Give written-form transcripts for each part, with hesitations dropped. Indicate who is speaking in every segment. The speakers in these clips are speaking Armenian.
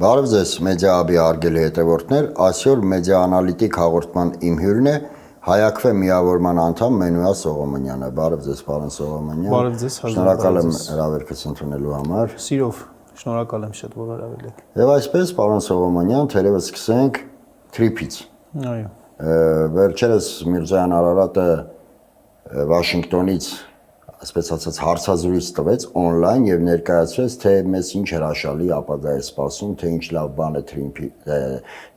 Speaker 1: Բարև ձեզ, մեդիա-հաբի արգելի հետևորդներ, այսօր մեդիա անալիտիկ հաղորդման իմ հյուրն է Հայաքվե միավորման անդամ Մենուա Սողոմոնյանը։ Բարև ձեզ, պարոն Սողոմոնյան։
Speaker 2: Բարև ձեզ,
Speaker 1: շնորհակալ եմ հրավերքս ընդունելու համար։
Speaker 2: Սիրով, շնորհակալ եմ շատ, որ հրավիրել եք։
Speaker 1: Եվ այսպես, պարոն Սողոմոնյան, թերևս սկսենք թրիփից։
Speaker 2: Այո։
Speaker 1: Վերջերս Միրզոյան Արարատը Վաշինգտոնից այսպես ասած հարցազրույց տվեց on-line եւ ներկայացրեց թե մեզ ինչ հրաշալի ապագա է սպասում, թե ինչ լավ բան է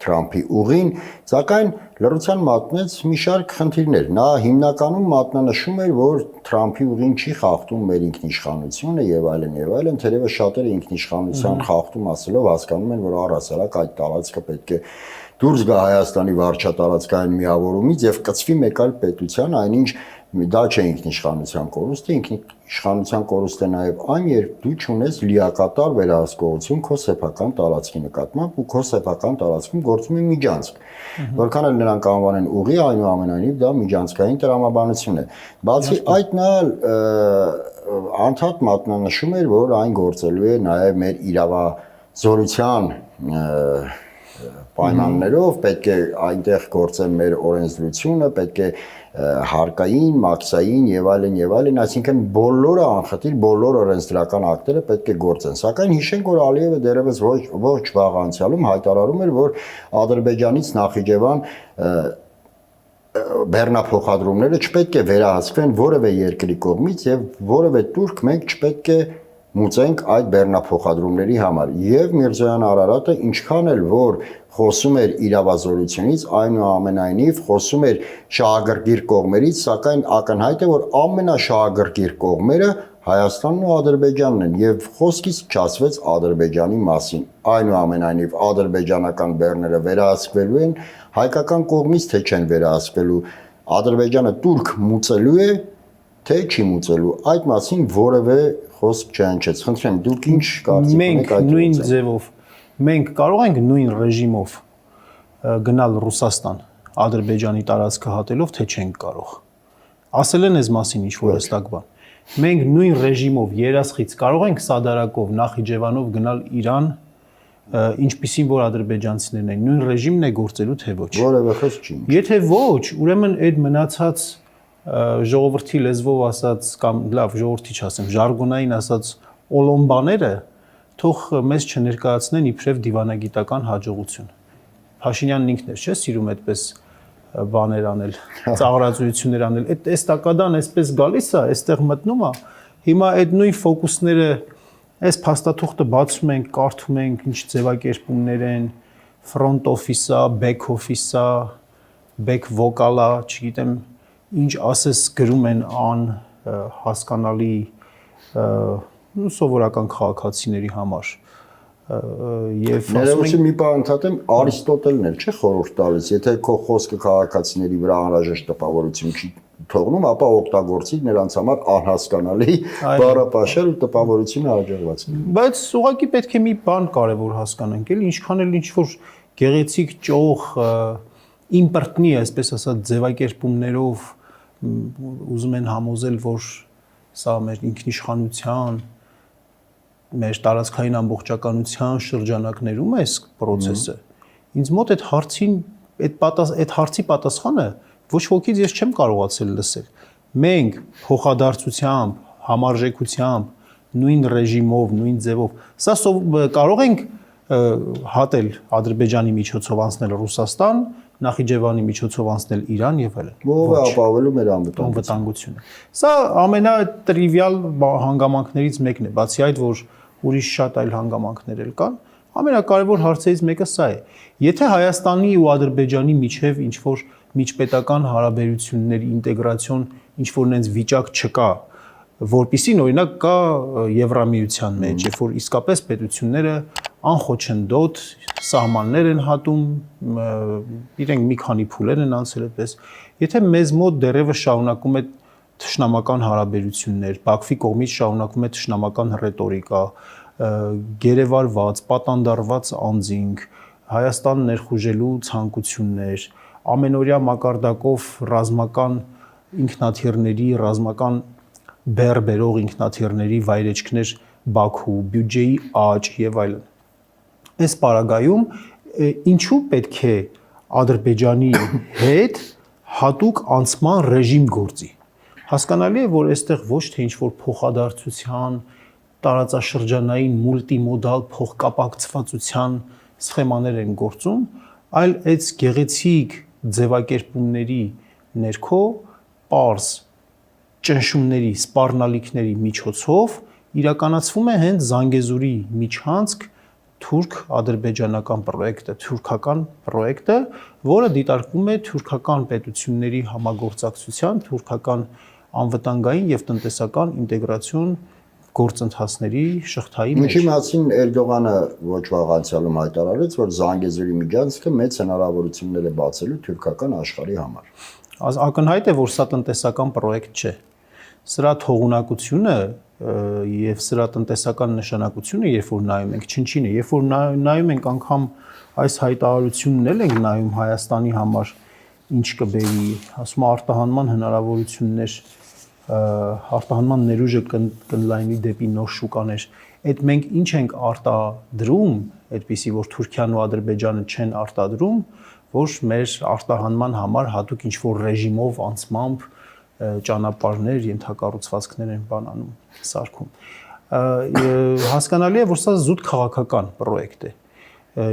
Speaker 1: Թրամփի ուղին, սակայն լրության մատնեց մի շարք խնդիրներ։ Նա հիմնականում մատնանշում էր, որ Թրամփի ուղին չի խախտում մեր ինքնիշխանությունը եւ այլն, թերևս շատերը ինքնիշխանության խախտում ասելով հասկանում են, որ առհասարակ այդ տարածքը պետք է դուրս գա Հայաստանի վարչատարածքային միավորումից եւ կծվի մեկ այլ պետության, այնինչ դա չէ ինքնիշխանության կորուստը, ինքնիշխանության կորուստ է նաև այն, երբ դու չունես լիակատար վերահսկողություն քո սեփական տարածքի նկատմամբ ու քո սեփական տարածքում գործում է միջանցք։ Որքան էլ նրանք անվանեն ուղի, այնուամենայնիվ դա միջանցքային տրամաբանություն է։ Բացի այդ նա անդադ մատնանշում էր, որ այն գործելու է նաև մեր իրավազորության պայմաններով, պետք է այնտեղ գործեն մեր օրենսդրությունը, պետք է հարկային, մաքսային եւ այլն, այսինքն բոլորը անխտիր, բոլոր օրենսդրական ակտերը պետք է գործեն։ Սակայն հիշենք, որ Ալիևը դեռևս ոչ վաղ անցյալում հայտարարում էր, որ Ադրբեջանից Նախիջևան բեռնափոխադրումները չպետք է վերահսկվեն որևէ երկրի կողմից եւ որևէ турք մենք չպետք է մուծենք այդ բեռնափոխադրումների համար։ Եվ Միրզոյան Արարատը ինչքան էլ որ խոսում էր իրավազորությունից, այնուամենայնիվ խոսում էր շահագրգիռ կողմերից, սակայն ակնհայտ է, որ ամենաշահագրգիռ կողմերը Հայաստանն ու Ադրբեջանն են եւ խոսքից չասվեց Ադրբեջանի մասին։ Այնուամենայնիվ ադրբեջանական բեռները վերահսկվելու են, հայկական կողմից թե չեն վերահսկվելու, Ադրբեջանը турք մուծելու է, թե չի մուծելու, այդ մասին որևէ խոսք չհնչեց։ Խնդրեմ, դուք ինչ կարծիք ունեք այդ
Speaker 2: նույն ձևով մենք կարող ենք նույն ռեժիմով գնալ Ռուսաստան Ադրբեջանի տարածքը հատելով, թե չենք կարող։ Ասել են այս մասին ինչ-որ հստակ բան։ Մենք նույն ռեժիմով երասխից կարող ենք Սադարակով, Նախիջևանով գնալ Իրան, ինչպիսին որ ադրբեջանցիներն են, նույն ռեժիմն է գործելու, թե ոչ։
Speaker 1: Որևէ խոսք չի։
Speaker 2: Եթե ոչ, ուրեմն այդ մնացած ժողովրդի լեզվով ասած կամ լավ ժողովրդի չասեմ, ժարգոնային ասած օլոմբաները թող մեզ չներկայացնեն իբրև դիվանագիտական հաջողություն։ Փաշինյանն ինքն էր, չէ՞, սիրում այդպես բաներ անել, ծաղրածություններ անել։ Այդ էստակադան այսպես գալիս է, այստեղ մտնում է։ Հիմա այդ նույն ֆոկուսները այս փաստաթուղթը բացում ենք, կարդում ենք, ինչ ձևակերպումներ են, ֆրոնտ օֆիսա, բեք օֆիսա, բեք վոկալա, չգիտեմ ինչ ասես գրում են հասկանալի սովորական քաղաքացիների համար եւ
Speaker 1: ներողություն մի բան ընդհատեմ, Արիստոտելն էլ չէ խորհուրդ տալիս, եթե քո խոսքը քաղաքացիների վրա անհրաժեշտ տպավորություն չի թողնում, ապա օգտագործի նրանց համար անհասկանալի բառապաշար ու տպավորությունը հաջողված։
Speaker 2: Բայց ուղղակի պետք է մի բան կարևոր հասկանանք, էլի ինչքան էլ ինչ-որ գեղեցիկ ճոխ իմպորտնի, այսպես ասած, ձևակերպումներով ուզում են համոզել, որ սա մեր ինքնիշխանության, մեր տարածքային ամբողջականության շրջանակներում է այս process-ը։ Ինձ մոտ այդ հարցի պատասխանը ոչ ոքից ես չեմ կարողացել լսել։ Մենք փոխադարձությամբ, համարժեքությամբ, նույն ռեժիմով, նույն ձևով, սա կարող ենք հատել Ադրբեջանի միջոցով անցնել Ռուսաստան, Նախիջևանի միջոցով անցնել Իրան եւ այլն։
Speaker 1: Ո՞վ է ապավելու մեր
Speaker 2: անվտանգությունը։ Սա ամենատրիվիալ հանգամանքներից մեկն է, բացի այդ, որ ուրիշ շատ այլ հանգամանքներ էլ կան։ Ամենակարևոր հարցերից մեկը սա է։ Եթե Հայաստանի ու Ադրբեջանի միջև ինչ-որ միջպետական հարաբերությունների ինտեգրացիոն ինչ-որ նենց վիճակ չկա, որպիսին օրինակ կա Եվրամիության մեջ, երբ որ իսկապես պետությունները անխոչնդոտ սահմաններ են հատում, իրենք մի քանի փուլեր են անցել այդպես, եթե մեզ մոտ դեռևս շարունակում է թշնամական հարաբերություններ, Բաքվի կողմից շարունակում է թշնամական ռետորիկա, գերեվարված, պատանդարված անձինք, Հայաստան ներխուժելու ցանկություններ, ամենօրյա մակարդակով ռազմական ինքնաթիռների, ռազմական բերբերող ինքնաթիռների վայրեջքներ Բաքու, բյուջեի աճ եւ այլն։ այս պարագայում ինչու պետք է Ադրբեջանի հետ հատուկ անցման ռեժիմ գործի։ Հասկանալի է, որ այստեղ ոչ թե ինչ-որ փոխադարձության, տարածաշրջանային մուլտիմոդալ փոխկապակցվածության սխեմաներ են գործում, այլ այս գեղեցիկ ձևակերպումների ներքո պարզ ճնշումների, սպառնալիքների միջոցով իրականացվում է հենց Զանգեզուրի միջանցք թուրք-ադրբեջանական պրոյեկտը, թուրքական պրոյեկտը, որը դիտարկվում է թուրքական պետությունների համագործակցության, թուրքական անվտանգային եւ տնտեսական ինտեգրացիոն գործընթացների շղթայի մեջ։
Speaker 1: Ինչի մասին Էրդողանը ոչ վաղ անցյալում հայտարարեց, որ Զանգեզուրի միջանցքը մեծ հնարավորություններ է բացելու թուրքական աշխարհի համար։
Speaker 2: Ակնհայտ է, որ սա տնտեսական պրոյեկտ չէ։ Սրա թողունակությունը եւ սրա տնտեսական նշանակությունը, երբ որ նայում ենք, չնչին է, երբ որ նայում ենք անգամ այս հայտարարությունն էլ ենք նայում Հայաստանի համար ինչ կբերի, ասում արտահանման հնարավորություններ, արտահանման ներուժը կընդլայնի դեպի նոր շուկաներ։ Այդ մենք ինչ ենք արտադրում, այդպիսի որ Թուրքիան ու Ադրբեջանը չեն արտադրում, որ մեր արտահանման համար հատուկ ինչ-որ ռեժիմով անցմամբ ճանապարհներ, ենթակառուցվածքներ են բանանում, սարքում։ Հասկանալի է, որ սա զուտ քաղաքական պրոյեկտ է։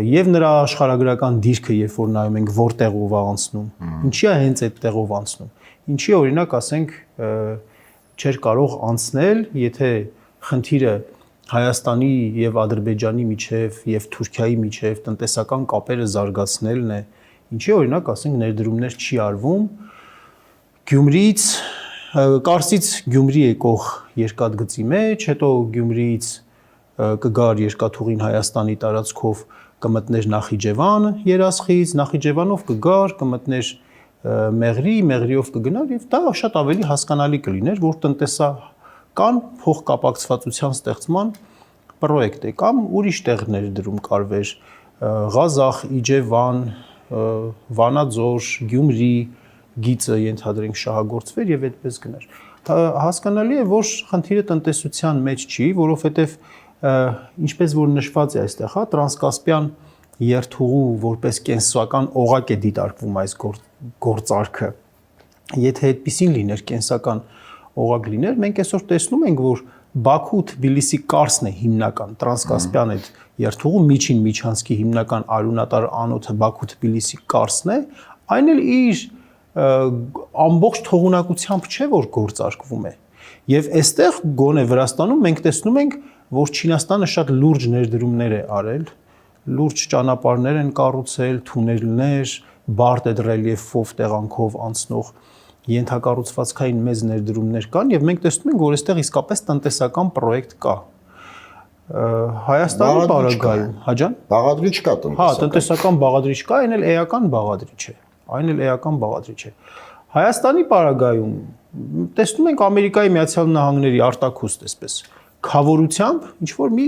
Speaker 2: Եվ նրա աշխարհագրական դիրքը, երբ որ նայում ենք որտեղով է անցնում, ինչի է հենց այդ տեղով անցնում։ Ինչի է, օրինակ, ասենք, չէր կարող անցնել, եթե խնդիրը Հայաստանի եւ Ադրբեջանի միջև եւ Թուրքիայի միջև տնտեսական կապերը զարգացնելն է, ինչի օրինակ, ասենք, ներդրումներ չի արվում Գյումրիից, Կարսից Գյումրի եկող երկաթգծի մեջ, հետո Գյումրիից կգար երկաթուղին Հայաստանի տարածքով կմտներ Նախիջևան երասխից, Նախիջևանով կգար, կմտներ Մեղրի, Մեղրիով կգնար եւ դա շատ ավելի հասկանալի կլիներ, որ տնտեսական փոխկապակցվածության ստեղծման պրոյեկտ է կամ ուրիշ տեղներ դրում կարվեր Ղազախ, Իջևան, Վանաձոր, Գյումրի գիծը ենթադրենք շահագործվեր եւ այդպես գներ։ Հասկանալի է, որ խնդիրը տնտեսության մեջ չի, որովհետեւ ինչպես որ նշված է այստեղ, հա, տրանսկասպյան երթուղու որպես կենսական օղակ է դիտարկվում այս գործարքը։ Եթե այդպեսին լիներ, կենսական օղակ լիներ, մենք այսօր տեսնում ենք, որ Բաքու-Թբիլիսի Կարսն է հիմնական տրանսկասպյան այդ երթուղու միջին միջանցքի հիմնական արյունատար անոթը Բաքու-Թբիլիսի Կարսն է, այն էլ իր ամբողջ թողունակությամբ չէ, որ գործարկվում է։ Եվ այստեղ գոնե Վրաստանում մենք տեսնում ենք, որ Չինաստանը շատ լուրջ ներդրումներ է արել, լուրջ ճանապարհներ են կառուցել, թունելներ, բարդ այդ ռելիեֆով տեղանքով անցնող ենթակառուցվածքային մեծ ներդրումներ կան եւ մենք տեսնում ենք, որ այստեղ իսկապես տնտեսական պրոյեկտ կա։ Հայաստանի պարագայում, հա ջան,
Speaker 1: բաղադրիչ կա տնտեսական։
Speaker 2: Հա, տնտեսական բաղադրիչ կա, այն էլ էական բաղադրիչ է։ Այն էլ էական բաղադրիչ է։ Հայաստանի պարագայում տեսնում ենք Ամերիկայի Միացյալ Նահանգների արտաքուստ այսպես խավորությամբ ինչ որ մի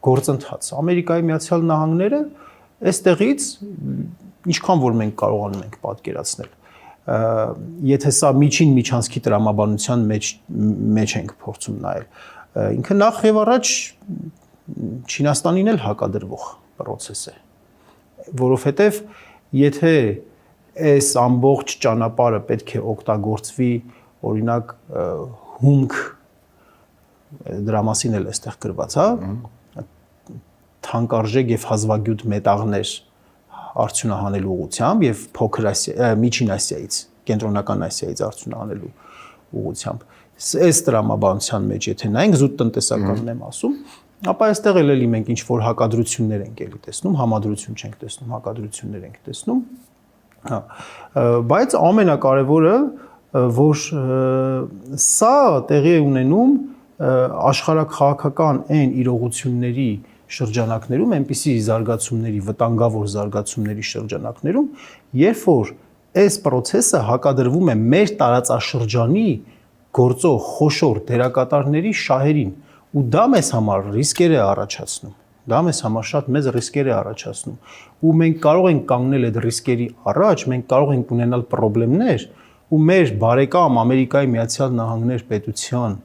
Speaker 2: գործընթաց։ Ամերիկայի Միացյալ Նահանգները այստեղից ինչքան որ մենք կարողանում ենք պատկերացնել, եթե սա միջին միջանցքի տրամաբանության մեջ ենք փորձում նայել, ինքը նախ եւ առաջ Չինաստանին էլ հակադրվող process է, որովհետեւ եթե այս ամբողջ ճանապարհը պետք է օգտագործվի, օրինակ հումք դրա մասին էլ էստեղ գրված, հա, թանկարժեք եւ հազվագյուտ մետաղներ արդյունահանելու ուղղությամբ եւ փոքր միջին Ասիայից, կենտրոնական Ասիայից արդյունահանելու ուղղությամբ։ Այս տրամաբանության մեջ եթե նայենք զուտ տնտեսականն եմ ասում, ապա այստեղ էլ էլի մենք ինչ որ հակադրություններ ենք էլի տեսնում, համադրություն չենք տեսնում, հակադրություններ ենք տեսնում։ Հա, բայց ամենակարևորը, որ սա տեղի է ունենում աշխարհաքաղաքական այն իրողությունների շրջանակներում, այնպիսի զարգացումների, վտանգավոր զարգացումների շրջանակներում, երբ որ այս process-ը հակադրվում է մեր տարածաշրջանի գործող խոշոր դերակատարների շահերին, ու դա մեզ համար ռիսկեր է առաջացնում։ Դա մեզ համար շատ մեծ ռիսկեր է առաջացնում, ու մենք կարող ենք կանգնել այդ ռիսկերի առաջ, մենք կարող ենք ունենալ խնդիրներ, ու մեր բարեկամ Ամերիկայի Միացյալ Նահանգներ պետության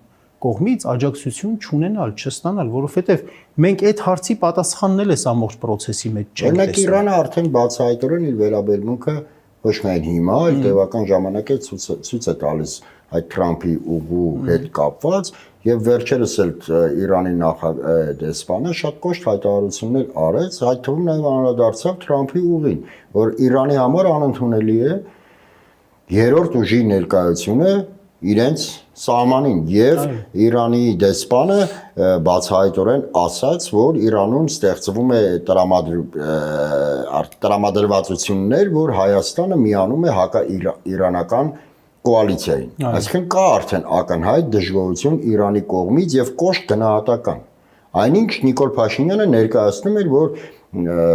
Speaker 2: կողմից աջակցություն չունենալ, չստանալ, որովհետև մենք այդ հարցի պատասխանն էլ էս ամբողջ process-ի մեջ չենք
Speaker 1: Օրինակ Իրանը արդեն բացահայտորեն իր վերաբերմունքը ոչ միայն հիմա, այլ տևական ժամանակ է ցույց է տալիս այդ Թրամփի ուղու հետ կապված եւ վերջերս էլ Իրանի դեսպանը շատ կոշտ հայտարարություններ արեց, այդ թվում նաեւ անդրադարձավ Թրամփի ուղին, որ Իրանի համար անընդունելի է երրորդ ուժի ներկայությունը իրենց սահմանին եւ Իրանի դեսպանը բացահայտորեն ասաց, որ Իրանում ստեղծվում է տրամադրվածություններ, որ Հայաստանը միանում է հակաիրանական կոալիցիային։ Այսինքն կա արդեն ակնհայտ դժգոհություն Իրանի կողմից եւ կոշտ գնահատական։ Այնինչ Նիկոլ Փաշինյանը ներկայացնում էր, որ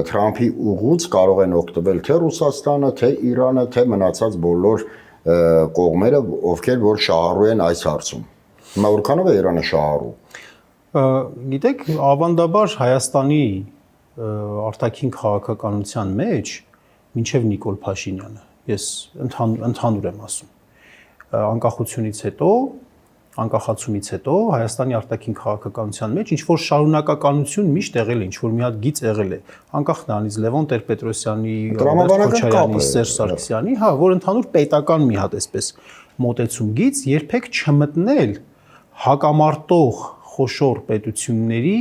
Speaker 1: Թրամփի ուղուց կարող են օգտվել թե Ռուսաստանը, թե Իրանը, թե մնացած բոլոր կողմերը, ովքեր որ շահառու են այս հարցում։ Հիմա որքանով է Իրանը շահառու։
Speaker 2: Գիտեք, ավանդաբար Հայաստանի արտաքին քաղաքականության մեջ մինչև Նիկոլ Փաշինյանը, ես ընդհանուր եմ ասում, անկախացումից հետո Հայաստանի արտաքին քաղաքականության մեջ ինչ որ շարունակականություն միշտ եղել է, ինչ որ մի հատ գիծ եղել է, անկախ նրանից Լևոն Տեր-Պետրոսյանի, Ռոբերտ Քոչարյանի, Սերժ Սարգսյանի, հա, որ ընդհանուր պետական մի հատ այսպես մոտեցում գիծ երբեք չմտնել հակամարտող խոշոր պետությունների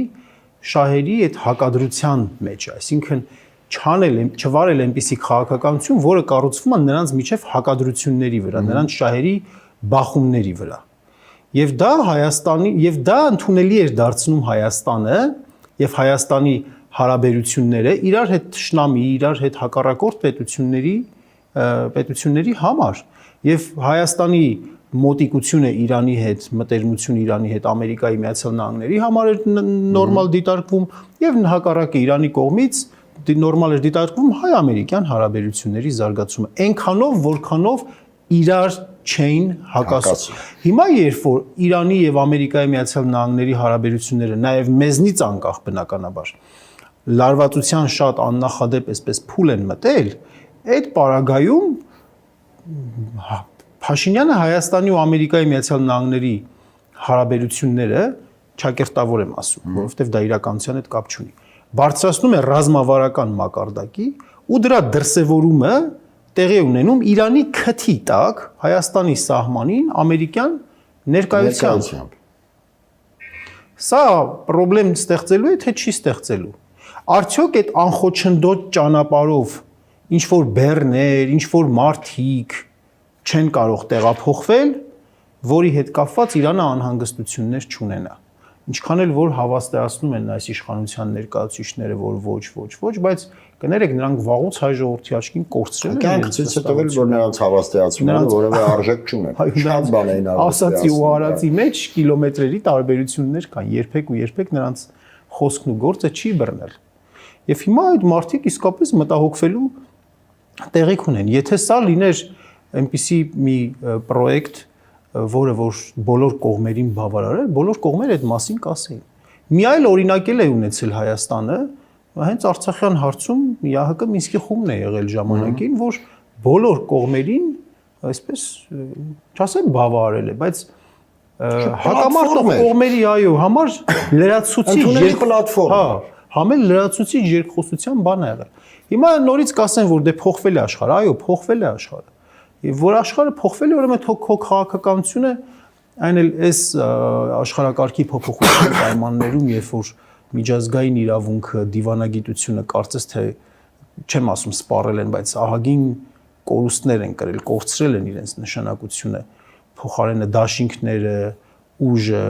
Speaker 2: շահերի այդ հակադրության մեջ, այսինքն չվարել այնպիսի քաղաքականություն, որը կառուցվում է նրանց միջև հակադրությունների վրա, նրանց շահերի բախումների վրա։ Եվ դա ընդունելի էր դարձնում Հայաստանը եւ Հայաստանի հարաբերությունները իրար հետ ճշնամի, իրար հետ հակառակորդ պետությունների համար եւ Հայաստանի մոտիկությունը Իրանի հետ, մտերմությունը Իրանի հետ Ամերիկայի Միացյալ Նահանգների համար էր նորմալ դիտարկվում եւ հակառակը Իրանի կողմից նորմալ էր դիտարկվում հայ-ամերիկյան հարաբերությունների զարգացումը այնքանով որքանով իրար չէին հակասում։ Հիմա երբ որ Իրանի եւ Ամերիկայի Միացյալ Նահանգների հարաբերությունները նաեւ մեզնից անկախ բնականաբար լարվածության շատ աննախադեպ այսպես փուլ են մտել, այդ պարագայում Փաշինյանը Հայաստանի ու Ամերիկայի Միացյալ Նահանգների հարաբերությունները ճակերտավոր եմ ասում, որովհետեւ դա իրականության հետ կապ չունի։ Բարձրացնում է ռազմավարական մակարդակի ու դրա դրսևորումը տեղի ունենում Իրանի քթի տակ Հայաստանի սահմանին ամերիկյան ներկայությամբ։ Սա խնդրեմ ստեղծելու է թե չի ստեղծելու։ Արդյոք այդ անխոչնդոտ ճանապարհով ինչ որ բեռներ, ինչ որ մարդիկ չեն կարող տեղափոխվել, որի հետ կապված Իրանը անհանգստություններ չունենա։ Ինչքան էլ որ հավաստիացնում են այս իշխանության ներկայացուցիչները, որ ոչ, բայց կներեք նրանք վաղուց հայ ժողովրդի աչքին կորցրել են։
Speaker 1: Կյանք ցույց է տվել, որ նրանց հավաստիացումները որևէ արժեք չունեն։ Շատ բան էին
Speaker 2: ասացի ու արածի մեջ կիլոմետրերի տարբերություններ կան, երբեք նրանց խոսքն ու գործը չի բռնել։ Եվ հիմա այդ մարդիկ իսկապես մտահոգվելու տեղիք ունեն։ Եթե սա լիներ այնպիսի մի պրոյեկտ, որը որ բոլոր կողմերին բավարարել, բոլոր կողմերը այդ մասին կասեին։ Մի այլ օրինակ է ունեցել Հայաստանը, հենց Արցախյան հարցում ՀՀԿ Մինսկի խումբն է եղել ժամանակին, որ բոլոր կողմերին այսպես չասեմ բավարարել է, բայց հակամարտող կողմերի այո համար լրացուցիչ
Speaker 1: պլատֆորմ,
Speaker 2: հա, համել լրացուցիչ երկխոսության բան է եղել։ Հիմա նորից կասեն, որ դե փոխվել է աշխարհը, այո, փոխվել է աշխարհը։ Եվ որ աշխարհը փոխվել է, ուրեմն քո քաղաքականությունը այն էլ այս աշխարհակարգի փոփոխության պայմաններում, երբ որ միջազգային իրավունքը, դիվանագիտությունը կարծես թե չեմ ասում սպառել են, բայց ահագին կորուստներ են կրել, կորցրել են իրենց նշանակությունը, փոխարենը դաշինքները, ուժը,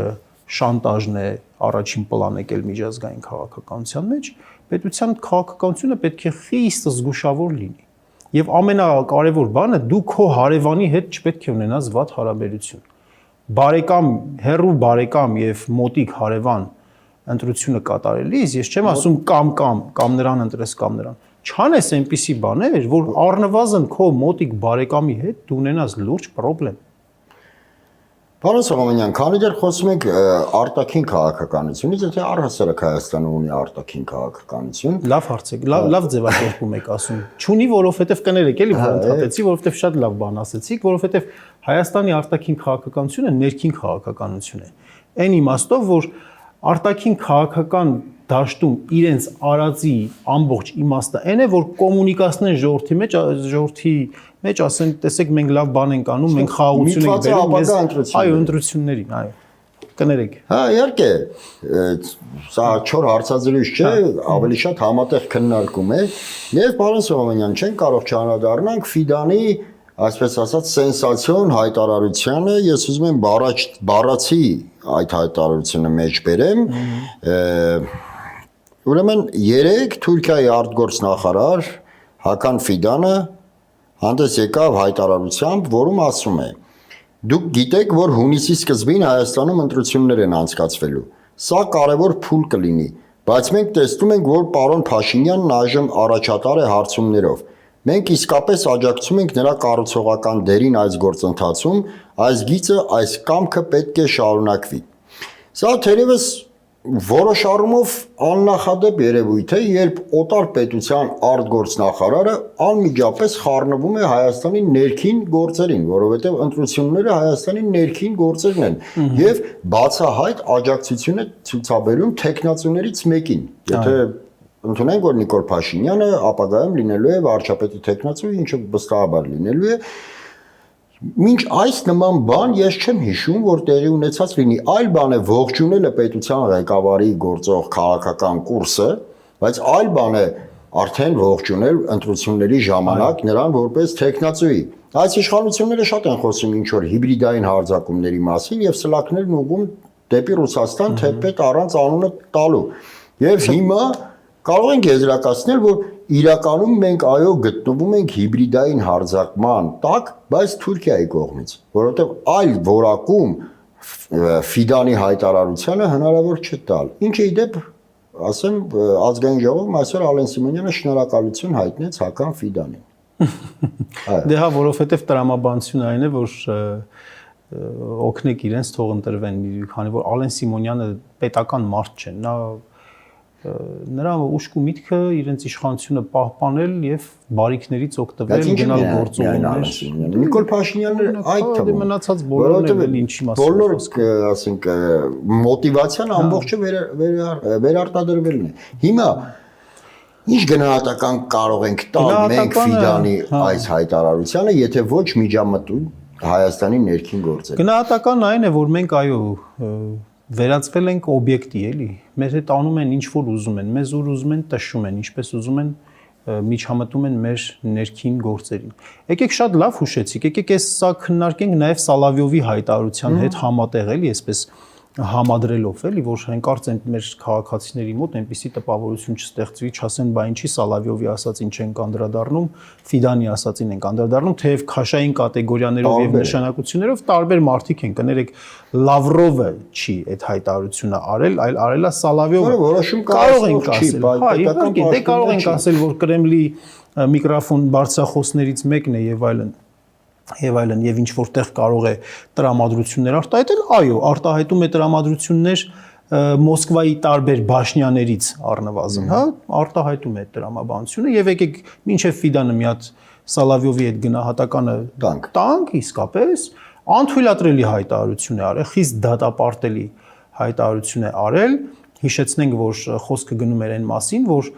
Speaker 2: շանտաժն է առաջին պլան եկել միջազգային քաղաքականության մեջ, պետության քաղաքականությունը պետք է խիստ զգուշավոր լինի։ Եվ ամենակարևոր բանը դու քո հարևանի հետ չպետք է ունենաս վատ հարաբերություն։ Բարեկամ, հեռու բարեկամ եւ մոտիկ հարևան ընտրությունը կատարելիս, ես չեմ ասում կամ նրան ընտրես կամ նրան։ Չանես այնպիսի բաներ, որ առնվազն քո մոտիկ բարեկամի հետ դու ունենաս լուրջ խնդրեմ։
Speaker 1: Պարոն Սողոմոնյան, քանի դեռ խոսում ենք արտաքին քաղաքականությունից, եթե առհասարակ Հայաստանը ունի արտաքին քաղաքականություն։
Speaker 2: Լավ հարց է, լավ ձևակերպում եք ասում։ Չունի, որովհետև կներեք էլի որ ընդհատեցի, որովհետև շատ լավ բան ասեցիք, որովհետև Հայաստանի արտաքին քաղաքականությունը ներքին քաղաքականություն է։ Այն իմաստով, որ արտաքին քաղաքական դաշտում իրենց արածի ամբողջ իմաստը այն է, որ կոմունիկացնեն ժողովրդի մեջ ասեն, տեսեք, մենք լավ բան ենք անում, մենք խաղաղություն ենք բերում, այո, ընտրություններին, այո։ Կներեք։
Speaker 1: Հա, իհարկե, սա 4 հարցազրույց չէ, ավելի շատ համատեղ քննարկում է, եւ պարոն Սողոմոնյան, չեն կարող չանդրադառնանք Ֆիդանի, այսպես ասած, սենսացիոն հայտարարությանը, ես ուզում եմ բառացի այդ հայտարարությունը մեջ բերեմ, ուրեմն 3 Թուրքիայի արտգործնախարար Հական Ֆիդանը հանդես եկավ հայտարարությամբ, որում ասում է. Դուք գիտեք, որ հունիսի սկզբին Հայաստանում ընտրություններ են անցկացվելու։ Սա կարևոր փուլ կլինի, բայց մենք տեսնում ենք, որ պարոն Փաշինյանն այժմ առաջատար է հարցումներով։ Մենք իսկապես աջակցում ենք նրա կառուցողական դերին այս գործընթացում, այս գիծը, այս կամքը պետք է շարունակվի։ Սա թերևս որոշ առումով աննախադեպ երևույթ է, երբ օտար պետության արտգործնախարարը անմիջապես խառնվում է Հայաստանի ներքին գործերին, որովհետև ընտրությունները Հայաստանի ներքին գործերն են եւ բացահայտ աջակցություն է ցուցաբերում տեխնացուներից մեկին։ Եթե ընդունենք, որ Նիկոլ Փաշինյանը ապագայում լինելու է վարչապետի տեխնացու, ինչը վստահաբար լինելու է, Մինչ այս նման բան ես չեմ հիշում, որ տեղի ունեցած լինի, այլ բան է ողջունելը պետության ղեկավարի գործող քաղաքական կուրսը, բայց այլ բան է արդեն ողջունել ընտրությունների ժամանակ նրան որպես տեխնացուի։ Այս իշխանությունները շատ են խոսում ինչ որ հիբրիդային հարձակումների մասին եւ սլաքներն ուղղում դեպի Ռուսաստան թեպետ առանց անունը տալու։ Եվ հիմա կարող ենք եզրակացնել, որ իրականում մենք այո գտնվում ենք հիբրիդային հարձակման տակ, բայց Թուրքիայի կողմից, որովհետև այլ որակում Ֆիդանի հայտարարությանը հնարավոր չէ տալ։ Ինչը ի դեպ, ասեմ, ազգային ժողովում այսօր Ալեն Սիմոնյանը շնորհակալություն հայտնեց Հական Ֆիդանին։
Speaker 2: Դե հա, որովհետև տրամաբանությունը այն է, որ օգնեք իրենց թող ընտրվեն, քանի որ Ալեն Սիմոնյանը պետական մարդ չէ, նրա ուշք ու միտքը իրենց իշխանությունը պահպանել եւ բարիքներից օգտվել, գնալ գործողություններ։
Speaker 1: Նիկոլ Փաշինյանը այդ թվում
Speaker 2: մնացած բոլորն էլ ինչի մասին։
Speaker 1: Բոլոր, ասենք, մոտիվացիան ամբողջը վերարտադրվելն է։ Հիմա ինչ գնահատական կարող ենք տալ մենք Ֆիդանի այս հայտարարությանը, եթե ոչ միջամտում Հայաստանի ներքին գործեր։
Speaker 2: Գնահատական այն է, որ մենք այո վերածվել ենք օբյեկտի, էլի։ Մեր հետ անում են ինչ որ ուզում են, մեզ ուզում են տշում են, ինչպես ուզում են միջամտում են մեր ներքին գործերին։ Եկեք շատ լավ հուշեցիք, եկեք այս սա քննարկենք նաև Սալավյովի հայտարարության հետ համատեղ, էլի, այսպես համադրելով, էլի, որ հանկարծ են մեր քաղաքացիների մոտ այնպիսի տպավորություն չստեղծվի, չասեն, բա ինչի Սալավյովի ասածին չեն կանդրադառնում, Ֆիդանի ասածին են կանդրադառնում, թեև քաշային կատեգորիաներով եւ նշանակություններով տարբեր մարդիկ են, կներեք, Լավրովը չի այդ հայտարարությունը արել, այլ արելա Սալավյովը։
Speaker 1: Որոշում
Speaker 2: կարող ենք ասել, հա, իհարկե, դե կարող ենք ասել, որ Կրեմլի միկրոֆոն բարձրախոսներից մեկն է եւ այլն եւ ինչ որտեղ կարող է տրամադրություններ արտահայտել, այո, արտահայտում է տրամադրություններ Մոսկվայի տարբեր բաշնյաներից առնվազն, հա, արտահայտում է տրամաբանությունը եւ եկեք մինչեւ Ֆիդանը մի հատ Սալավյովի այդ գնահատականը տանք, իսկապես անթույլատրելի հայտարարություն է արել, խիստ դատապարտելի հայտարարություն է արել, հիշեցնենք, որ խոսքը գնում էր այն մասին, որ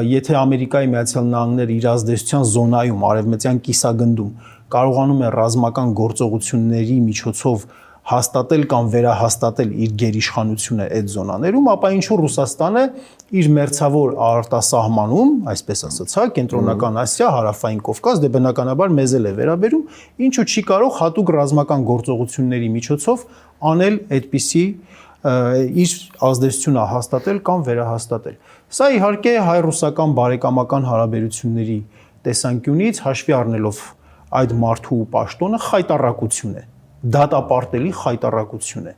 Speaker 2: եթե Ամերիկայի Միացյալ Նահանգները իր ազդեցության զոնայում, արևմտյան կիսագնդում կարողանում է ռազմական գործողությունների միջոցով հաստատել կամ վերահաստատել իր գերիշխանությունը այդ զոնաներում, ապա ինչու Ռուսաստանը իր մերձավոր արտասահմանում, այսպես ասած, հա, կենտրոնական Ասիա, հարավային Կովկաս, դե բնականաբար մեզ էլ է վերաբերում, ինչու չի կարող հատուկ ռազմական գործողությունների միջոցով անել այդպիսի իր ազդեցությունը հաստատել կամ վերահաստատել։ Սա իհարկե հայ-ռուսական բարեկամական հարաբերությունների տեսանկյունից հաշվի առնելով այդ մարդու պաշտոնը խայտառակություն է, դատապարտելի խայտառակություն է։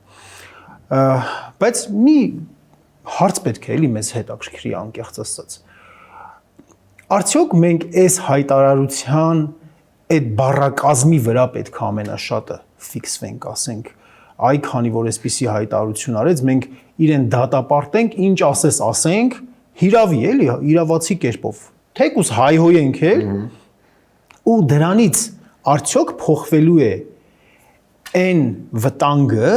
Speaker 2: Բայց մի հարց պետք է էլի մեզ հետաքրքրի անկեղծ ասած։ Արդյոք մենք այս հայտարարության այդ բառակազմի վրա պետք է ամենաշատը ֆիքսվենք, ասենք, այ քանի որ այսպիսի հայտարարություն արեց, մենք իրեն դատապարտենք, ինչ ասես ասենք, հիրավի էլի, իրավացի կերպով։ Թեկուզ հայհոյենք էլ ու դրանից արդյոք փոխվելու է այն վտանգը,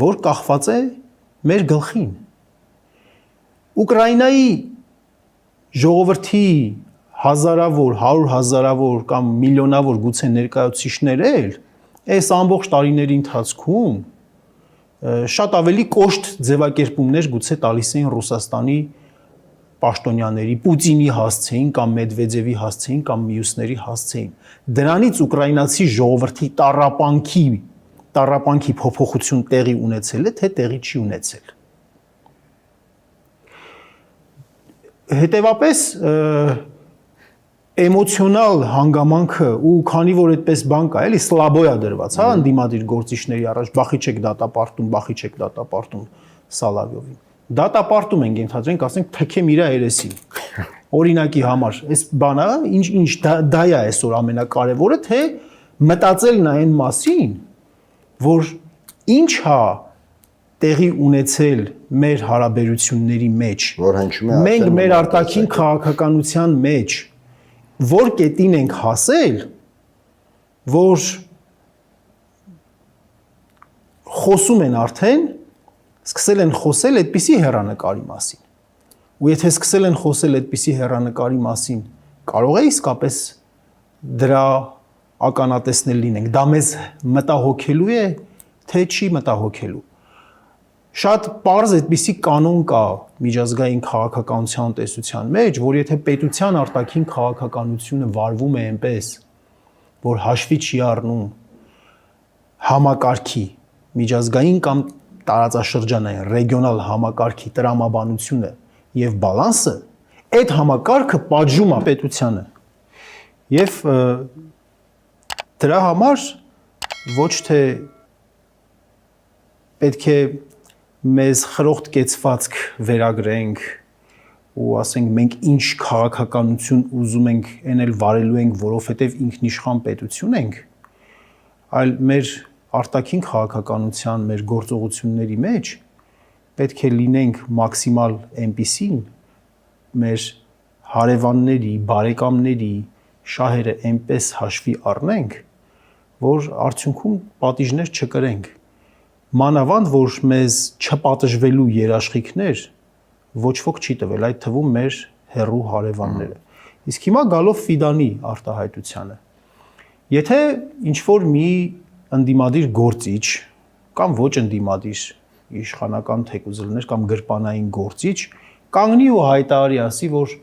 Speaker 2: որ կախված է մեր գլխին։ Ուկրաինայի ժողովրդի հազարավոր, 100,000-ավոր կամ միլիոնավոր գուցե ներկայացուցիչներ էլ այս ամբողջ տարիների ընթացքում շատ ավելի կոշտ ձևակերպումներ գուցե տալիս էին Ռուսաստանի պաշտոնյաների, Պուտինի հասցեին կամ Մեդվեդևի հասցեին կամ մյուսների հասցեին։ Դրանից ուկրաինացի ժողովրդի տառապանքի փոփոխություն տեղի ունեցել է, թե տեղի չի ունեցել։ Հետևաբար էմոցիոնալ հանգամանքը ու քանի որ այդպես բան կա, էլի սլաբոյա դրված, հա, ընդդիմադիր գործիչների առաջ բախի չեք դատապարտում Սալավյովին։ Դատապարտում ենք ենթադրենք, ասենք թքեմ իրա երեսին։ Օրինակի համար, այս բանը ինչ դա է այսօր ամենակարևորը, թե մտածել նայեն մասին, որ ինչ հա տեղի ունեցել մեր հարաբերությունների մեջ,
Speaker 1: որ հնչում է
Speaker 2: մենք մեր արտաքին քաղաքականության մեջ որ կետին ենք հասել, որ խոսում են արդեն, սկսել են խոսել այդպիսի հեռանկարի մասին։ Ու եթե սկսել են խոսել այդպիսի հեռանկարի մասին, կարող է իսկապես դրա ականատեսներ լինենք։ Դա մեզ մտահոգելու է, թե չի մտահոգելու։ Շատ պարզ այդպիսի կանոն կա միջազգային քաղաքականության տեսության մեջ, որ եթե պետության արտաքին քաղաքականությունը վարվում է այնպես, որ հաշվի չի առնում համակարգի, միջազգային կամ տարածաշրջանային, ռեգիոնալ համակարգի տրամաբանությունը եւ բալանսը, այդ համակարգը պատժում է պետությանը։ Եվ դրա համար ոչ թե պետք է մեզ խրոխտ կեցվածք վերագրենք ու ասենք մենք ինչ քաղաքականություն ուզում ենք էնել վարելու ենք, որովհետև ինքնիշխան պետություն ենք, այլ մեր արտաքին քաղաքականության, մեր գործողությունների մեջ պետք է լինենք մաքսիմալ այնպիսին, մեր հարևանների, բարեկամների շահերը այնպես հաշվի առնենք, որ արդյունքում պատիժներ չկրենք։ Մանավանդ, որ մեզ չպատժվելու երաշխիքներ ոչ ոք չի տվել, այդ թվում մեր հեռու հարևանները։ Իսկ հիմա գալով Ֆիդանի արտահայտությանը, եթե ինչ-որ մի ընդդիմադիր գործիչ կամ ոչ ընդդիմադիր իշխանական թեկուզելներ կամ գրպանային գործիչ կանգնի ու հայտարարի ասի, որ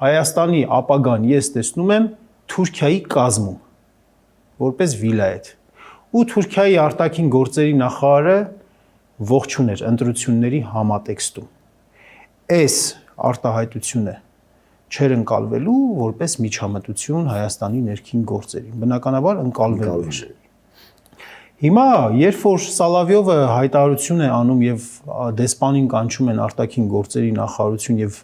Speaker 2: Հայաստանի ապագան ես տեսնում եմ Թուրքիայի կազմում, որպես վիլայեթ։ Ու Թուրքիայի արտաքին գործերի նախարարը ողջուն էր ընտրությունների համատեքստում։ Այս արտահայտությունը չեր ընկալվելու որպես միջամտություն Հայաստանի ներքին գործերին։ Բնականաբար ընկալվելու էր։ Հիմա, երբ որ Սալավյովը հայտարարություն է անում եւ դեսպանին կանչում են արտաքին գործերի նախարարություն եւ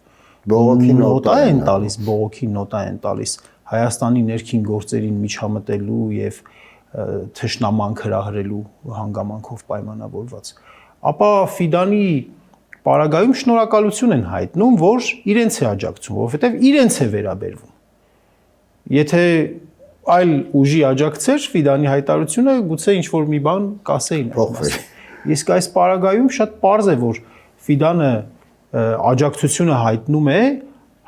Speaker 2: բողոքի նոտա են տալիս, բողոքի նոտա են տալիս Հայաստանի ներքին գործերին միջամտելու եւ թշնամանք հրահրելու հանգամանքով պայմանավորված, ապա Ֆիդանի պարագայում շնորհակալություն են հայտնում, որ իրենց է աջակցում, որովհետեւ իրենց է վերաբերվում։ Եթե այլ ուժի աջակցեր Ֆիդանի հայտարարությունը, գուցե ինչ-որ մի բան կասեին այդ մասին։ Իսկ այս պարագայում շատ պարզ է, որ Ֆիդանը աջակցությունը հայտնում է,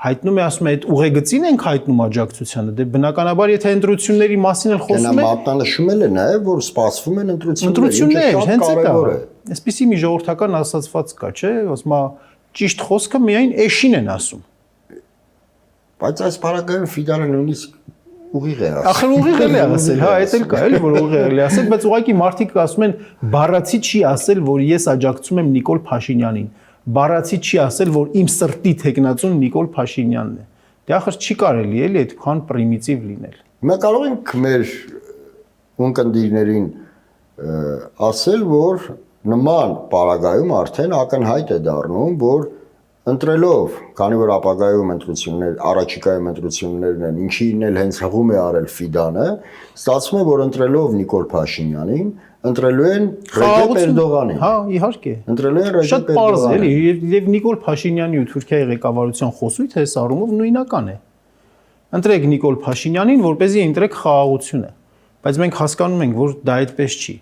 Speaker 2: ասում է, այդ ուղեգծին ենք հայտնում աջակցությանը, դե բնականաբար եթե ընտրությունների մասին էլ խոսում է,
Speaker 1: մատնանշում էլ է նաև, որ սպասվում են
Speaker 2: ընտրություններ, հենց է դա։ Այսպիսի մի ժողովրդական ասացված կա, չէ, ասում է, ճիշտ խոսքը միայն էշին են ասում։
Speaker 1: Բայց այս պարագայում Ֆիդանը նույնիսկ ուղիղ է ասել։
Speaker 2: Ախր ուղիղ է ասել, հա, այդ էլ կա, էլի որ ուղիղ է ասել, բայց ուղղակի մարդիկ ասում են, բառացի չի ասել, որ ես աջակցում եմ Նիկոլ Փաշինյանին։ Բառացի չի ասել, որ իմ սրտի թեկնածուն Նիկոլ Փաշինյանն է։ Դե ախր չի կարելի էլի այդքան պրիմիտիվ լինել։
Speaker 1: Մենք կարող ենք մեր ունկնդիրներին ասել, որ նման պարագայում արդեն ակնհայտ է դառնում, որ ընտրելով, քանի որ ապագայում ընտրություններ, առաջիկայում ընտրություններն են, ինչին էլ հենց հղում է արել Ֆիդանը, ստացվում է, որ ընտրելով Նիկոլ Փաշինյանին, ընտրելու են Ռեջեփ Էրդողանին։
Speaker 2: Հա, իհարկե։
Speaker 1: Ընտրելու են Ռեջեփ Էրդողանին։
Speaker 2: Շատ պարզ է, էլի, եւ Նիկոլ Փաշինյանի ու Թուրքիայի ղեկավարության խոսույթը այս առումով նույնական է։ Ընտրեք Նիկոլ Փաշինյանին, որպեսզի ընտրեք խաղաղությունը։ Բայց մենք հասկանում ենք, որ դա այդպես չի։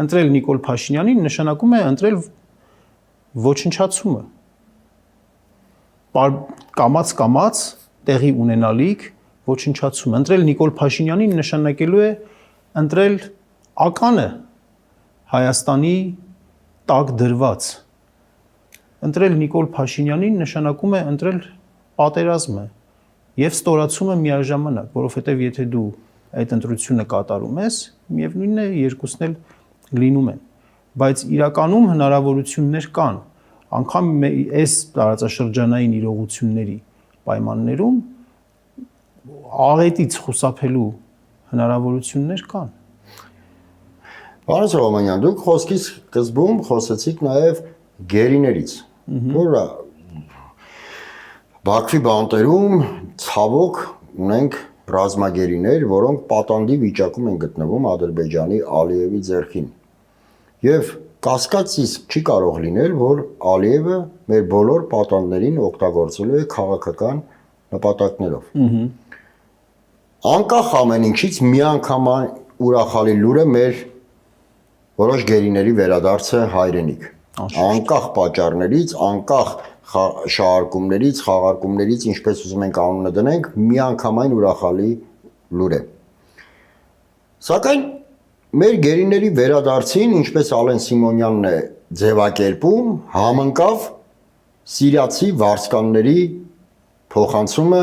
Speaker 2: ընտրել Նիկոլ Փաշինյանին նշանակում է ընտրել ոչնչացումը։ Կամած տեղի ունենալիք ոչնչացում։ Ընտրել Նիկոլ Փաշինյանին նշանակելու է ընտրել ականը Հայաստանի տակ դրված։ Ընտրել Նիկոլ Փաշինյանին նշանակում է ընտրել պատերազմը եւ ստորացումը միաժամանակ, որովհետեւ եթե դու այդ ընտրությունը կատարում ես, միևնույնն է երկուսն էլ լինում են։ Բայց իրականում հնարավորություններ կան, անգամ այս տարածաշրջանային իրողությունների պայմաններում աղետից խուսափելու հնարավորություններ կան։
Speaker 1: Պարոն Սողոմոնյան, դուք խոսքից սկզբում խոսեցիք նաև գերիներից, որ Բաքվի բանտերում ցավոք ունենք ռազմագերիներ, որոնք պատանդի վիճակում են գտնվում Ադրբեջանի Ալիևի ձեռքին։ Եվ կասկած իսկ չի կարող լինել, որ Ալիևը մեր բոլոր պատանդներին օգտագործելու է քաղաքական նպատակներով։ Անկախ ամեն ինչից միանգամայն ուրախալի լուրը մեր որոշ գերիների վերադարձը հայրենիք։ Անկախ պատճառներից, անկախ շահարկումներից, խաղարկումներից, ինչպես ուզում ենք անունը դնենք, միանգամայն ուրախալի լուր է։ Սակայն մեր գերիների վերադարձին, ինչպես Ալեն Սիմոնյանն է ձևակերպում, համընկավ սիրիացի վարձկանների փոխանցումը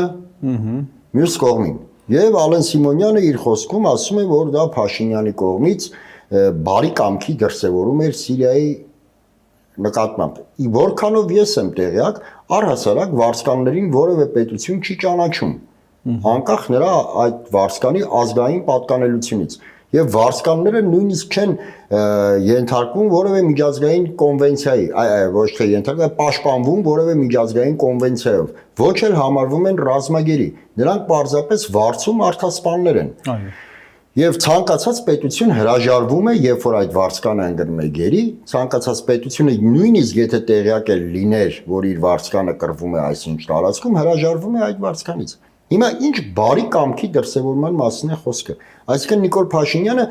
Speaker 1: մյուս կողմին։ Եվ Ալեն Սիմոնյանը իր խոսքում ասում է, որ դա Փաշինյանի կողմից բարի կամքի դրսևորում էր Սիրիայի նկատմամբ։ Որքանով ես եմ տեղյակ, առհասարակ վարձկաններին որևէ պետություն չի ճանաչում, անկախ նրա այդ վարձկանի ազգային պատկանելությունից։ Եվ վարձկանները նույնիսկ չեն ենթարկվում որևէ միջազգային կոնվենցիայի, ոչ թե ենթարկվում, այլ պաշտպանվում որևէ միջազգային կոնվենցիայով, ոչ էլ համարվում են ռազմագերի։ Նրանք պարզապես վարձու մարդասպաններ են։
Speaker 2: Այո։
Speaker 1: Եվ ցանկացած պետություն հրաժարվում է, երբ որ այդ վարձկանը ընկնում է գերի, ցանկացած պետությունը նույնիսկ եթե տեղյակ է լիներ, որ իր վարձկանը կռվում է այսինչ տարածքում, հրաժարվում է այդ վարձկանից։ Հիմա ինչ բարի կամքի դրսևորման մասին է խոսքը։ Այսինքն Նիկոլ Փաշինյանը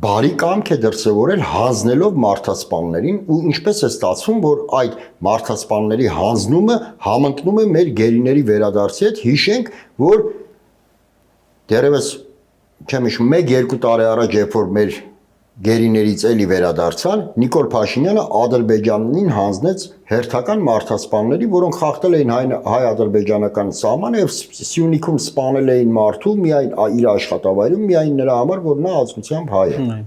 Speaker 1: բարի կամք է դրսևորել հանձնելով մարդասպաններին ու ինչպես է ստացվում, որ այդ մարդասպանների հանձնումը համընկնում է մեր գերիների վերադարձի հետ։ Հիշենք, որ դեռևս չեմ հիշում 1-2 տարի առաջ, երբ որ մեր գերիներից էլի վերադարձան, Նիկոլ Փաշինյանը Ադրբեջանին հանձնեց հերթական մարդասպանների, որոնք խախտել էին հայ-ադրբեջանական սահմանը եւ Սյունիքում սպանել էին մարդու միայն իր աշխատավայրում, միայն նրա համար, որ նա ազգությամբ հայ է։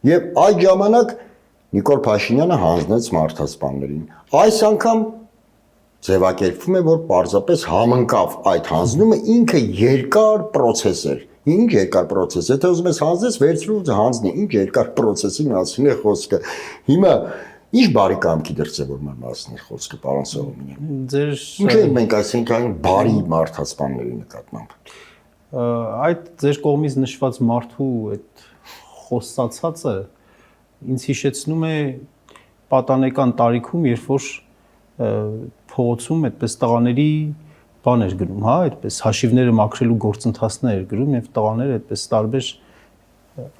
Speaker 1: Եվ այդ ժամանակ Նիկոլ Փաշինյանը հանձնեց մարդասպաններին։ Այս անգամ ձևակերպվում է, որ պարզապես համընկավ այդ հանձնումը, ինքը երկար process էր։ Ինչ երկար process, եթե ուզում ես հանձնես, վերցրու հանձնի, ինչ երկար process-ի մասին է խոսքը։ Հիմա ինչ բարի կամքի դրսևորման մասին է խոսքը, պարոն Սողոմոնյան։ Ինչ է մենք ասենք այն բարի մարդասպանների նկատմամբ։
Speaker 2: Այդ ձեր կողմից նշված մարդու այդ խոսացածը ինձ հիշեցնում է պատանեկան տարիքում, երբ որ փողոցում այդպես տղաների բան էր գրում, հա, այդպես հաշիվները մաքրելու գործընթացներ էր գրում եւ տղաները այդպես տարբեր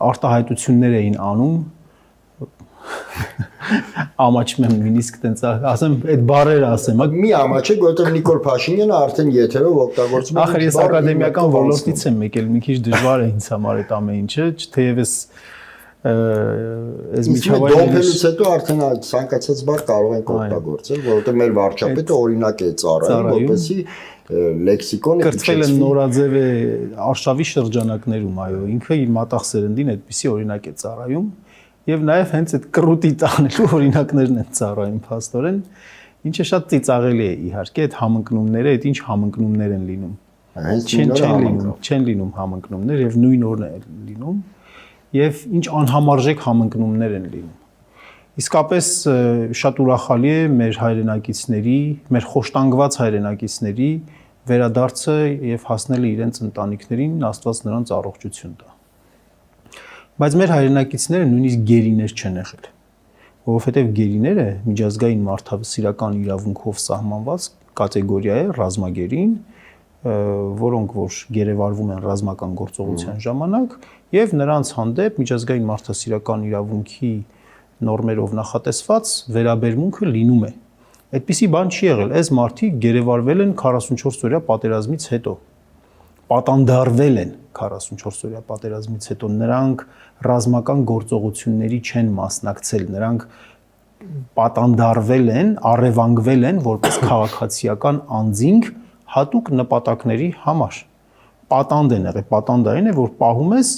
Speaker 2: արտահայտություններ էին անում։ Ամաչում եմ նույնիսկ տենց ասեմ, այդ բառերը ասեմ,
Speaker 1: մի ամաչեք, որովհետեւ Նիկոլ Փաշինյանը արդեն եթերով օգտագործում է։
Speaker 2: Ախր ես ակադեմիական ոլորտից եմ եկել, մի քիչ դժվար է ինձ համար այդ ամեն ինչը, թեևս այս
Speaker 1: միջավայրից հետո արդեն ցանկացած բառ կարող ենք օգտագործել, որովհետեւ մեր վարչապետը օրինակ է ծառայում, որպեսզի լեքսիկոնը
Speaker 2: կրծվել են նորաձև է արշավի շրջանակներում, այո, ինքը իր մատաղ սերնդին այդպիսի օրինակ է ծառայում եւ նաեւ հենց այդ կռուտի տանելու օրինակներն են ծառայում փաստորեն, ինչը շատ ծիծաղելի է իհարկե, այդ համընկնումները, այդ ինչ համընկնումներ են լինում։ Չեն լինում համընկնումներ եւ նույն օրն է լինում։ Եվ ինչ անհամարժեք համընկնումներ են լինում։ Իսկապես շատ ուրախալի է մեր հայրենակիցների, մեր խոշտանգված հայրենակիցների վերադարձը եւ հասնելը իրենց ընտանիքներին, Աստված նրանց առողջություն տա։ Բայց մեր հայրենակիցները նույնիսկ գերիներ չեն եղել, որովհետեւ գերիները միջազգային մարդասիրական իրավունքով սահմանված կատեգորիա է ռազմագերին, որոնք որ գերեվարվում են ռազմական գործողության ժամանակ եւ նրանց հանդեպ միջազգային մարդասիրական իրավունքի նորմերով նախատեսված վերաբերմունքը լինում է։ Այդպիսի բան չի եղել։ Այս մարդիկ գերեվարվել են 44 օրյա պատերազմից հետո։ Պատանդարվել են 44 օրյա պատերազմից հետո, նրանք ռազմական գործողությունների չեն մասնակցել, նրանք պատանդարվել են, առևանգվել են որպես քաղաքացիական անձինք հատուկ նպատակների համար։ Պատանդ են եղել, պատանդային է, որ պահում ես,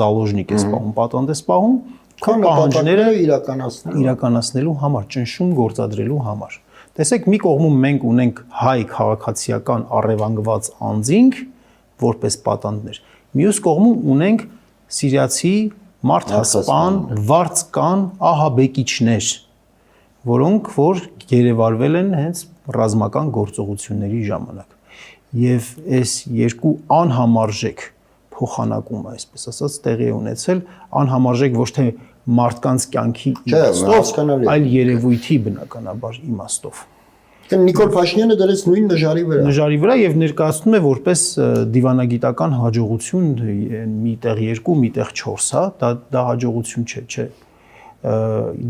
Speaker 2: զալոժնիկ ես պահում, պատանդ ես պահում, քո պահանջները իրականացնելու համար, ճնշում գործադրելու համար։ Տեսեք, մի կողմում մենք ունենք հայ քաղաքացիական առևանգված անձինք, որպես պատանդներ։ Մյուս կողմում ունենք սիրիացի մարդասպան, վարձկան ահաբեկիչներ, որոնք որ գերեվարվել են հենց ռազմական գործողությունների ժամանակ։ Եվ այս երկու անհամարժեք փոխանակումը, այսպես ասած, տեղի է ունեցել, անհամարժեք ոչ թե մարդկանց կյանքի իմաստով, այլ երևույթի բնականաբար իմաստով։
Speaker 1: Նիկոլ Փաշինյանը դրեց նույն նժարի վրա
Speaker 2: եւ ներկայացնում է որպես դիվանագիտական հաջողություն միտեղ 2, միտեղ 4, հա, դա հաջողություն չէ։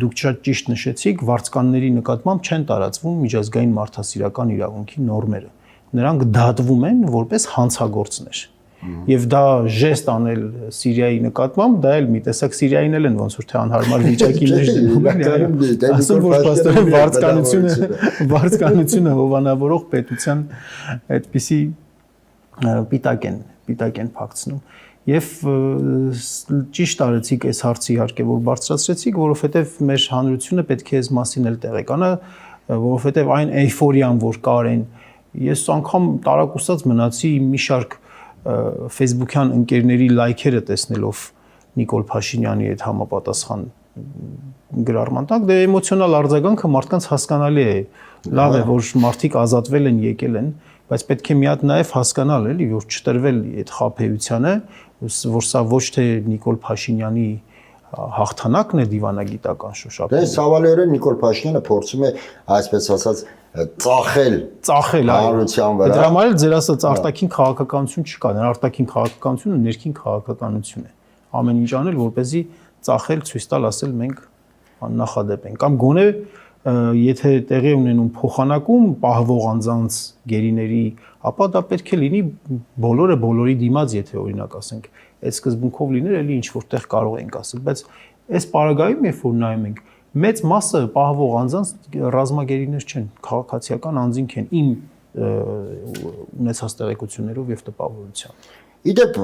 Speaker 2: Դուք շատ ճիշտ նշեցիք, վարձկանների նկատմամբ չեն տարածվում միջազգային մարդասիրական իրավունքի նորմերը։ Նրանք դատվում են որպես հանցագործներ։ Եվ դա ժեստ անել Սիրիայի նկատմամբ, դա էլ մի տեսակ Սիրիային են ոնց որ թե անհարմար վիճակի մեջ դնում են, ասում որ պաստորեն վարձկանությունը հովանավորող պետության այդպիսի պիտակ են փակցնում։ Եվ ճիշտ արեցիք այս հարցը իհարկե որ բարձրացրեցիք, որովհետև մեր հանրությունը պետք է այս մասին էլ տեղեկանա, որովհետև այն էյֆորիան, որ կար այն, ես անգամ տարակուսած մնացի մի շարք Facebook-յան ընկերների լայքերը տեսնելով Նիկոլ Փաշինյանի այդ համապատասխան գրառման տակ, դե էմոցիոնալ արձագանքը մարդկանց հասկանալի է։ Լավ է, որ մարդիկ ազատվել են, եկել են, բայց պետք է մի հատ նաև հասկանալ էլի, որ չտրվել այդ խաբեությանը, որ սա ոչ թե Նիկոլ Փաշինյանի հաղթանակն է դիվանագիտական շոշափում։
Speaker 1: Դե ցավալիորեն Նիկոլ Փաշինյանը փորձում է, այսպես ասած, ծախել հանրության վրա։
Speaker 2: Դրա համար էլ ձեր ասած արտաքին քաղաքականություն չկա, նրա արտաքին քաղաքականությունը ներքին քաղաքականություն է։ Ամեն ինչ անել, որպեսզի ծախել, ցույց տալ, ասել մենք աննախադեպ ենք։ Կամ գոնե եթե տեղի ունենում փոխանակում պահվող անձանց գերիների, ապա դա պետք է լինի բոլորը բոլորի դիմաց, եթե օրինակ ասենք, այդ սկզբունքով լիներ, էլի ինչ որտեղ կարող ենք ասել, բայց այս պարագայում երբ որ նայում ենք, մեծ մասը պահվող անձանց ռազմագերիներ չեն, քաղաքացիական անձինք են իմ ունեցած տեղեկություններով եւ տպավորությամբ։
Speaker 1: Իդեպ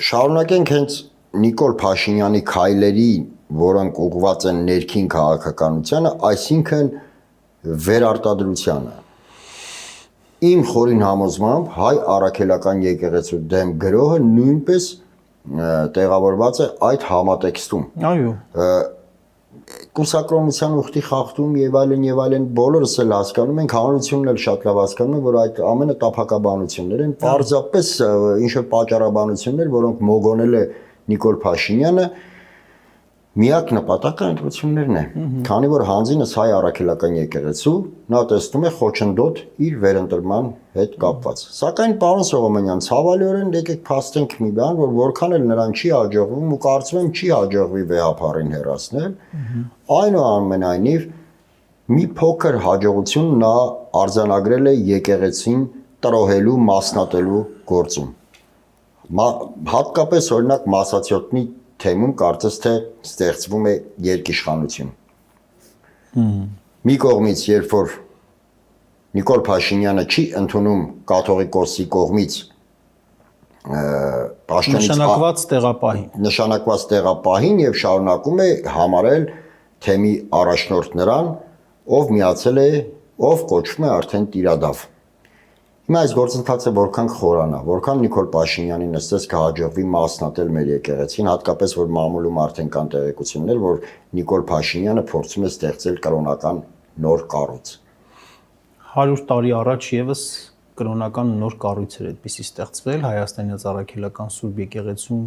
Speaker 1: շարունակենք հենց Նիկոլ Փաշինյանի քայլերի, որոնք ուղղված են ներքին քաղաքականությանը, այսինքն վերարտադրությանը։ Իմ խորին համոզմամբ հայ առաքելական եկեղեցու դեմ գրոհը նույնպես տեղավորված է այդ համատեքստում։
Speaker 2: Այո։
Speaker 1: Կուսակրոնության ուխտի խախտում եւ այլն բոլորս էլ հասկանում ենք, հանրությունն էլ շատ լավ հասկանում է, որ այդ ամենը տափակաբանություններ են, պարզապես ինչ որ պատճառաբանություններ, որոնք մոգոնել է Նիկոլ Փաշինյանը, միակ նպատակը ընտրություններն է, քանի որ հանձինս հայ առաքելական եկեղեցու նա տեսնում է խոչընդոտ իր վերընտրման հետ կապված։ Սակայն պարոն Սողոմոնյան, ցավալիորեն եկեք փաստենք մի բան, որ որքան էլ նրան չի հաջողվում ու կարծում եմ չի հաջողվի վեհապարին հեռացնել, այնուամենայնիվ մի փոքր հաջողություն նա արձանագրել է եկեղեցին տրոհելու, մասնատելու գործում։ Հատկապես օրինակ Մասացյոտնի թեմում կարծես թե ստեղծվում է երկիշխանություն։ Մի կողմից, երբ որ Նիկոլ Փաշինյանը չի ընդունում կաթողիկոսի կողմից նշանակված տեղապահին եւ շարունակում է համարել թեմի առաջնորդ նրան, ով միացել է, ով կոչվում է արդեն Տիրադավ։ Հիմա այս գործընթացը որքան խորանա, որքան Նիկոլ Փաշինյանին նստես կհաջողվի մասնատել մեր եկեղեցին, հատկապես որ մամուլում արդեն կան տեղեկություններ, որ Նիկոլ Փաշինյանը փորձում է ստեղծել կրոնական նոր կառույց։
Speaker 2: 100 տարի առաջ եւս կրոնական նոր կառույց էր այդպեսի ստեղծվել Հայաստանյան Առաքելական Սուրբ Եկեղեցուն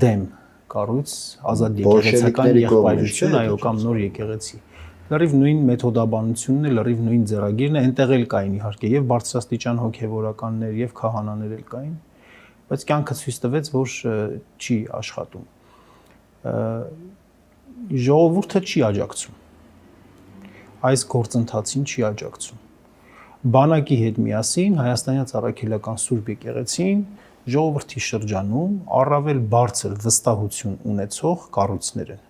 Speaker 2: դեմ կառույց, ազատ եկեղեցական եղբայրություն, այո, կամ նոր եկեղեցի։ Լրիվ նույն մեթոդաբանությունն է, լրիվ նույն ձեռագիրն է, այնտեղ էլ կային իհարկե եւ բարձրաստիճան հոգեվորականներ եւ քահանաներ էլ կային։ բայց կյանքը ցույց տվեց, որ չի աշխատում։ Ժողովուրդը չի աջակցում։ Այս գործընթացին չի աջակցում։ Բանակի հետ միասին Հայաստանյան Ծառայքելական Սուրբ Եկեղեցին ժողովրդի շրջանում առավել բարձր վստահություն ունեցող կառույցներ են։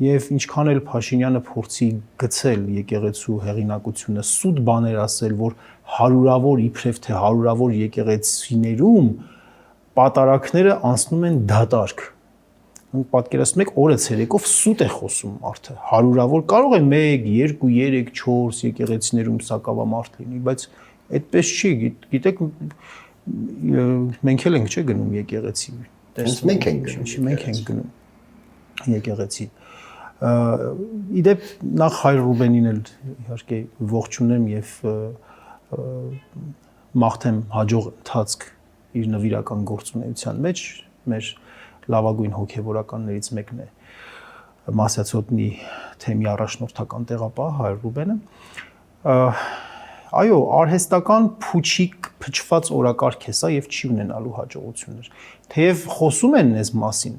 Speaker 2: Եվ ինչքան էլ Փաշինյանը փորձի գցել եկեղեցու հեղինակությունը սուտ բաներ ասել, որ հարյուրավոր իբրև թե հարյուրավոր եկեղեցիներում պատարակները անցնում են դատարկ։ Պատկերացնում եք, օրը ցերեկով սուտ է խոսում մարդը։ Հարյուրավոր կարող է 1, 2, 3, 4 եկեղեցիներում սակավամարդ լինի, բայց այդպես չի, գիտեք, մենք էլ ենք չէ գնում եկեղեցի։
Speaker 1: Մենք ենք գնում։
Speaker 2: Մենք ենք գնում եկեղեցի։ Իդեպ նախ հայր Ռուբենին էլ իհարկե ողջունեմ եւ մաղթեմ հաջող ընթացք իր նվիրական գործունեության մեջ, մեր լավագույն հոգեվորականներից մեկն է Մասյացոտնի թեմի առաջնորդական տեղապահ հայր Ռուբենը։ Այո, արհեստական փուչիկ փչված օրակարգ է սա եւ չի ունենալու հաջողություններ։ Թեև խոսում են այս մասին,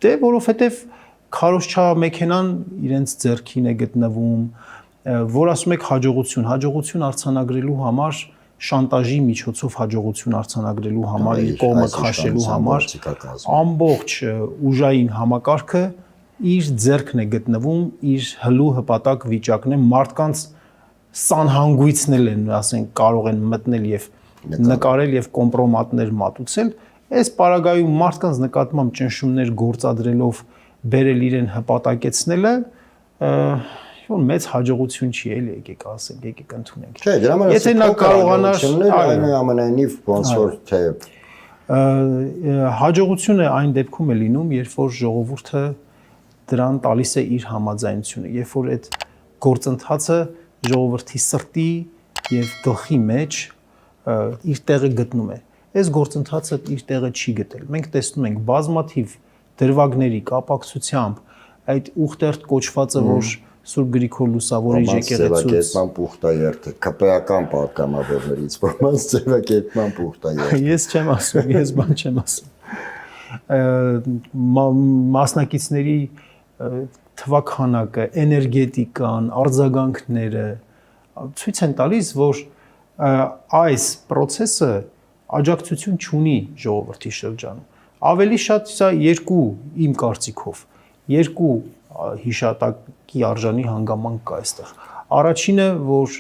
Speaker 2: դե որովհետեւ քարոզչա մեքենան իրենց ձեռքին է գտնվում, որ ասում եք հաջողություն արձանագրելու համար, շանտաժի միջոցով հաջողություն արձանագրելու համար, իր կողմը քաշելու համար, ամբողջ ուժային համակարգը իր ձեռքն է գտնվում, իր հլու հպատակ վիճակն է, մարդկանց սանհանգույցնել են, ասենք, կարող են մտնել եւ նկարել եւ կոմպրոմատներ մատուցել, այս պարագայում մարդկանց նկատմամբ ճնշումներ գործադրելով բերել իրեն հպատակեցնելը որ մեծ հաջողություն չի էլի, եկեք ասենք, եկեք ընդունենք։
Speaker 1: Չէ, դրա համար
Speaker 2: եթե նա կարողանար
Speaker 1: այնուամենայնիվ ոնց որ թե
Speaker 2: հաջողությունը այն դեպքում է լինում, երբ որ ժողովուրդը դրան տալիս է իր համաձայնությունը, երբ որ այդ գործընթացը ժողովրդի սրտի եւ գլխի մեջ իր տեղը գտնում է։ Այս գործընթացը իր տեղը չի գտել։ Մենք տեսնում ենք բազմաթիվ դրվագների կապակցությամբ այդ ուխտերտ կոչվածը, որ Սուրբ Գրիգոր Լուսավորիչ եկեղեցուց
Speaker 1: ձևակերպման պուխտաերթը, ԿՊԱ-ական պատգամավորներից ոմանց ձևակերպման պուխտաերթ։
Speaker 2: Ես չեմ ասում, ես բան չեմ ասում։ Մասնակիցների թվաքանակը, էներգետիկան, արձագանքները ցույց են տալիս, որ այս process-ը աջակցություն չունի ժողովրդի շրջանում։ Ավելի շատ սա երկու իմ կարծիքով, երկու հիշատակի արժանի հանգամանք կա այստեղ։ Առաջինը, որ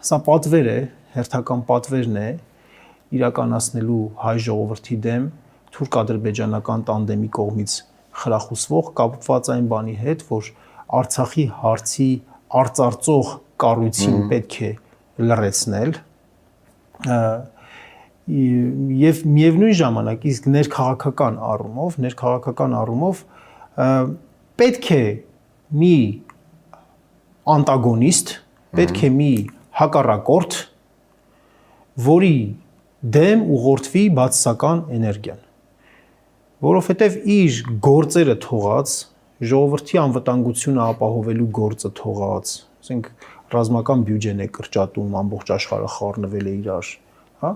Speaker 2: սա պատվեր է, հերթական պատվերն է իրականացնելու հայ ժողովրդի դեմ թուրք-ադրբեջանական տանդեմի կողմից խրախուսվող կապված այն բանի հետ, որ Արցախի հարցի արծարծող կառույցին պետք է լռեցնել եւ միևնույն ժամանակ իսկ ներքաղաքական առումով պետք է մի անտագոնիստ, պետք է մի հակառակորդ, որի դեմ ուղղորդվի բացասական էներգիան, որովհետեւ իր գործերը թողած, ժողովրդի անվտանգությունը ապահովելու գործը թողած, ասենք ռազմական բյուջեն է կրճատում, ամբողջ աշխարհը խառնվել է իրար, հա?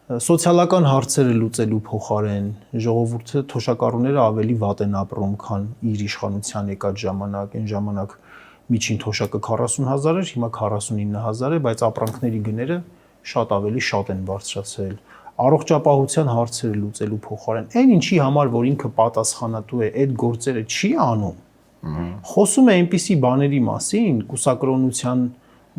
Speaker 2: Սոցիալական հարցերը լուծելու փոխարեն ժողովուրդը թոշակառուները ավելի վատ են ապրում, քան իր իշխանության եկած ժամանակ, այն ժամանակ միջին թոշակը 40,000 էր, հիմա 49,000 է, բայց ապրանքների գները շատ ավելի շատ են բարձրացել։ Առողջապահության հարցերը լուծելու փոխարեն, այն ինչի համար, որ ինքը պատասխանատու է, այդ գործերը չի անում, խոսում է այնպիսի բաների մասին, կուսակրոնության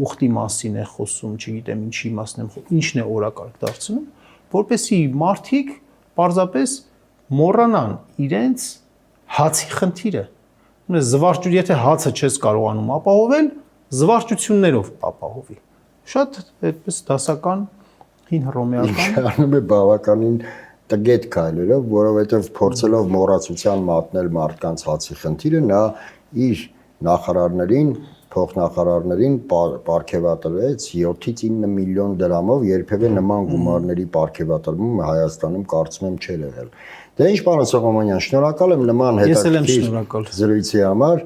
Speaker 2: ուխտի մասին է խոսում, չգիտեմ ինչի մասն եմ խոսում, ինչն է օրակարգ դարձնում, որպեսզի մարդիկ պարզապես մոռանան իրենց հացի խնդիրը։ Զվարճություն, եթե հացը չես կարողանում ապահովել, զվարճություններով ապահովի։ Շատ այդպես դասական հին հռոմեական
Speaker 1: անում է բավականին տգետ քայլերով, որովհետև փորձելով մոռացության մատնել մարդկանց հացի խնդիրը, նա իր նախարարներին, փոխնախարարներին պարգևատրեց 7-ից 9 միլիոն դրամով, երբևէ նման գումարների պարգևատրումը Հայաստանում կարծում եմ չէր եղել։ Դե ինչ պարոն Սողոմոնյան, շնորհակալ եմ նման հետաքրքիր զրույցի համար։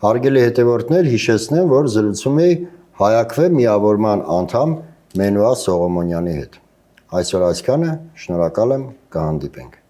Speaker 1: Հարգելի հետևորդներ, հիշեցնեմ, որ զրուցում էի Հայաքվե միավորման անդամ Մենուա Սողոմոնյանի հետ։ Այսօր այսքանը, շնորհակալ եմ, կհանդիպենք։